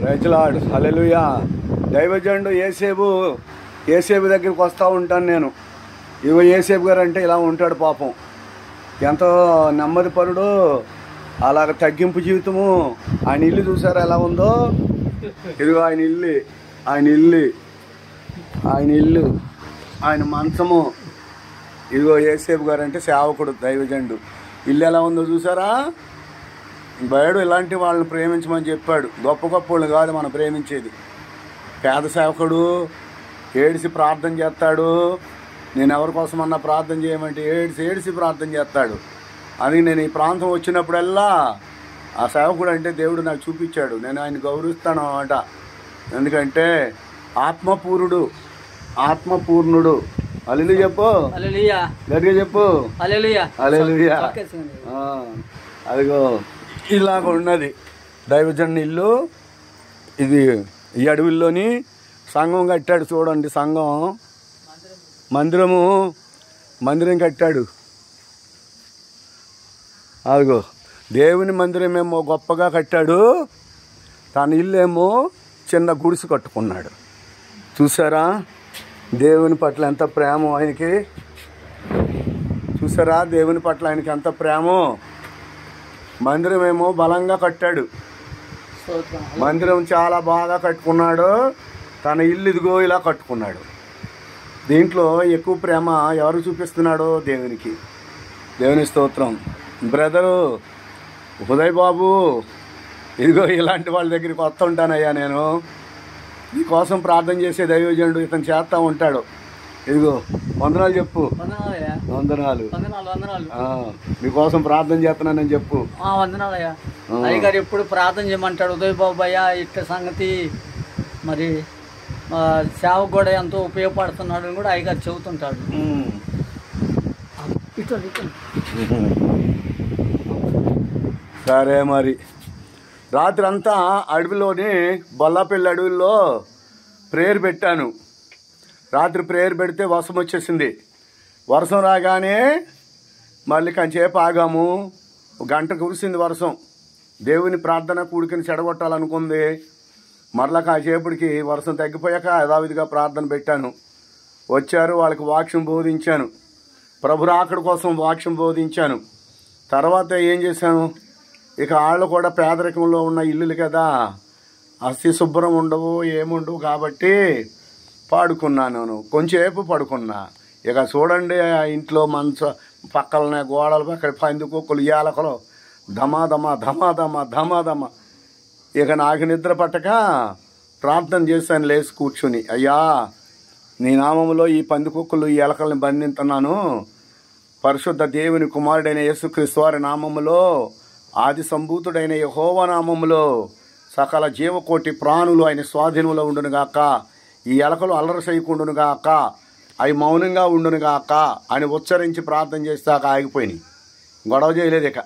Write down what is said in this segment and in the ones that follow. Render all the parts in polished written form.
Praise lord, హల్లెలూయా. దైవజనుడు ఏసేబు దగ్గరికి వస్తూ ఉంటాను నేను. ఇగో ఏసేబు గారు అంటే ఇలా ఉంటాడు పాపం. ఎంతో నెమ్మది పరుడు, అలాగ తగ్గింపు జీవితము. ఆయన ఇల్లు చూసారా ఎలా ఉందో? ఇదిగో ఆయన ఇల్లు, ఆయన మంచము. ఇదిగో ఏసేబు గారు అంటే సేవకుడు, దైవజనుడు. ఇల్లు ఎలా ఉందో చూసారా? బయడు ఇలాంటి వాళ్ళని ప్రేమించమని చెప్పాడు. గొప్ప వాళ్ళు కాదు మనం ప్రేమించేది. పేద సేవకుడు ఏడిసి ప్రార్థన చేస్తాడు. నేను ఎవరి కోసమన్నా ప్రార్థన చేయమంటే ఏడిసి ప్రార్థన చేస్తాడు. అది నేను ఈ ప్రాంతం వచ్చినప్పుడల్లా ఆ సేవకుడు అంటే దేవుడు నాకు చూపించాడు. నేను ఆయన గౌరవిస్తాను అన్నమాట. ఎందుకంటే ఆత్మపూర్ణుడు. హల్లెలూయా చెప్పు, గట్టిగా చెప్పు, హల్లెలూయా. అదిగో ఇలాగ ఉన్నది దైవజనుని ఇల్లు. ఇది ఈ అడవుల్లోని సంఘం కట్టాడు చూడండి. మందిరం కట్టాడు. అదిగో దేవుని మందిరం ఏమో గొప్పగా కట్టాడు, తన ఇల్లు ఏమో చిన్న గుడిసె కట్టుకున్నాడు. చూసారా దేవుని పట్ల ఎంత ప్రేమ ఆయనకి? చూసారా దేవుని పట్ల ఆయనకి ఎంత ప్రేమో? మందిరం ఏమో బలంగా కట్టాడు, మందిరం చాలా బాగా కట్టుకున్నాడు. తన ఇల్లు ఇదిగో ఇలా కట్టుకున్నాడు. దీంట్లో ఎక్కువ ప్రేమ ఎవరు చూపిస్తున్నాడో? దేవుని స్తోత్రం. బ్రదరు ఉదయ్ బాబు, ఇదిగో ఇలాంటి వాళ్ళ దగ్గరికి వస్తూ ఉంటానయ్యా. నేను నీకోసం ప్రార్థన చేసే దైవజనుడు ఇతను చేస్తూ ఉంటాడు. ఇదిగో వందనాలు చెప్పు. వందనాలు. మీకోసం ప్రార్థన చేస్తున్నానని చెప్పు. వందనాలయ్యా. అయ్యగారు ఎప్పుడు ప్రార్థన చేయమంటాడు. ఉదయ్ బాబు అయ్యా ఇట్ట సంగతి, మరి సేవకు కూడా ఎంతో ఉపయోగపడుతున్నాడు అని కూడా అయ్యగారు చెబుతుంటాడు. సరే, మరి రాత్రి అంతా అడవిలోని బొల్లాపల్లి అడవుల్లో ప్రేయర్ పెట్టాను. రాత్రి ప్రేయర్ పెడితే వర్షం వచ్చేసింది. వర్షం రాగానే మళ్ళీ కొంచెంసేపు ఆగాము. గంట కురిసింది వర్షం. దేవుని ప్రార్థన కూడికని చెడగొట్టాలనుకుంది. మరలా కాసేపటికి వర్షం తగ్గిపోయాక యథావిధిగా ప్రార్థన పెట్టాను. వచ్చారు, వాళ్ళకి వాక్యం బోధించాను. ప్రభు రాకడ కోసం వాక్యం బోధించాను. తర్వాత ఏం చేశాను, ఇక వాళ్ళు కూడా పేదరికంలో ఉన్న ఇల్లులు కదా, అస్థి శుభ్రం ఉండవు, ఏముండవు కాబట్టి పాడుకున్నాను. కొంచెంసేపు పడుకున్నా. ఇక చూడండి, ఆ ఇంట్లో పక్కలనే గోడల పక్కన పందికొక్కులు, యాలకలు ధమాధమ. ఇక నాకు నిద్ర పట్టక ప్రార్థన చేశాను లేచి కూర్చుని. అయ్యా, నీ నామములో ఈ పందికొక్కులు, ఈ ఎలకల్ని బంధిస్తున్నాను. పరిశుద్ధ దేవుని కుమారుడైన యేసుక్రీస్తు వారి నామములో, ఆది సంభూతుడైన యెహోవా నామములో సకల జీవకోటి ప్రాణులు ఆయన స్వాధీనంలో ఉండునుగాక. ఈ ఎలకలు అల్లరి చేయకుండునుగాక, అవి మౌనంగా ఉండునుగాక అని ఉచ్చరించి ప్రార్థన చేస్తాక ఆగిపోయినాయి. గొడవ చేయలేదు. ఇక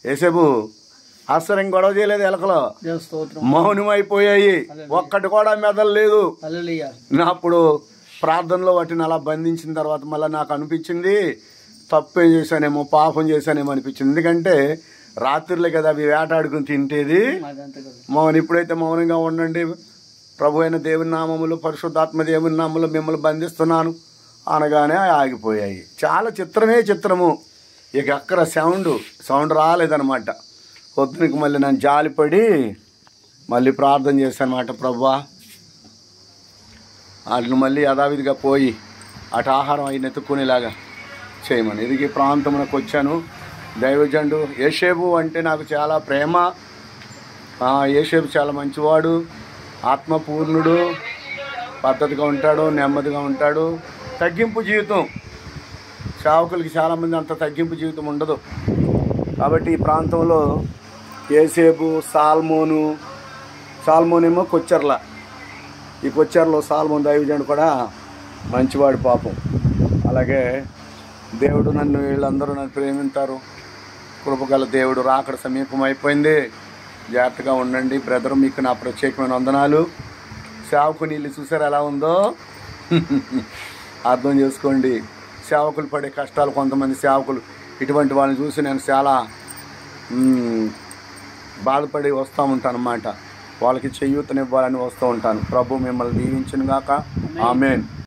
ఏసేబు అసలు గొడవ చేయలేదు. ఎలకలు మౌనం అయిపోయాయి. ఒక్కటి కూడా మెదలలేదు. అప్పుడు ప్రార్థనలో వాటిని అలా బంధించిన తర్వాత మళ్ళీ నాకు అనిపించింది, తప్పేం చేశానేమో, పాపం చేశానేమో అనిపించింది. ఎందుకంటే రాత్రులే కదా అవి వేటాడుకుని తింటేది. ఇప్పుడైతే మౌనంగా ఉండండి, ప్రభు అయిన దేవుని నామములు, పరిశుద్ధాత్మ దేవుని నామములు మిమ్మల్ని బంధిస్తున్నాను అనగానే ఆగిపోయాయి. చాలా చిత్రము. ఇక అక్కడ సౌండ్ రాలేదనమాట. పొద్దునకి మళ్ళీ నేను జాలిపడి మళ్ళీ ప్రార్థన చేశాను అన్నమాట. ప్రభువా, వాటిని మళ్ళీ యథావిధిగా పోయి అటు ఆహారం అయిన ఎత్తుక్కునేలాగా చేయమని. ఇది ప్రాంతంలోకి వచ్చాను. దైవజనుడు ఏసేబు అంటే నాకు చాలా ప్రేమ. ఏసేబు చాలా మంచివాడు, ఆత్మపూర్ణుడు, పద్ధతిగా ఉంటాడు, నెమ్మదిగా ఉంటాడు. తగ్గింపు జీవితం. సేవకులకి చాలామంది అంత తగ్గింపు జీవితం ఉండదు. కాబట్టి ఈ ప్రాంతంలో ఏసేబు, సాల్మోన్ ఏమో కొచ్చెర్ల. ఈ కొచ్చెర్లో సాల్మోన్ దైవజనుడు కూడా మంచివాడు పాపం. అలాగే దేవుడు వీళ్ళందరూ నన్ను ప్రేమింటారు. కృపగల దేవుడు రాకడ సమీపం అయిపోయింది. జాగ్రత్తగా ఉండండి బ్రదర్. మీకు నా ప్రత్యేకమైన వందనాలు. సేవకుని ఇల్లు చూసారు ఎలా ఉందో? అర్థం చేసుకోండి. సేవకులు పడే కష్టాలు, కొంతమంది సేవకులు ఇటువంటి వాళ్ళని చూసి నేను చాలా బాధపడి వస్తూ ఉంటాను అన్నమాట. వాళ్ళకి చేయూతనివ్వాలని వస్తూ ఉంటాను. ప్రభు మిమ్మల్ని దీవించును గాక. ఆమేన్.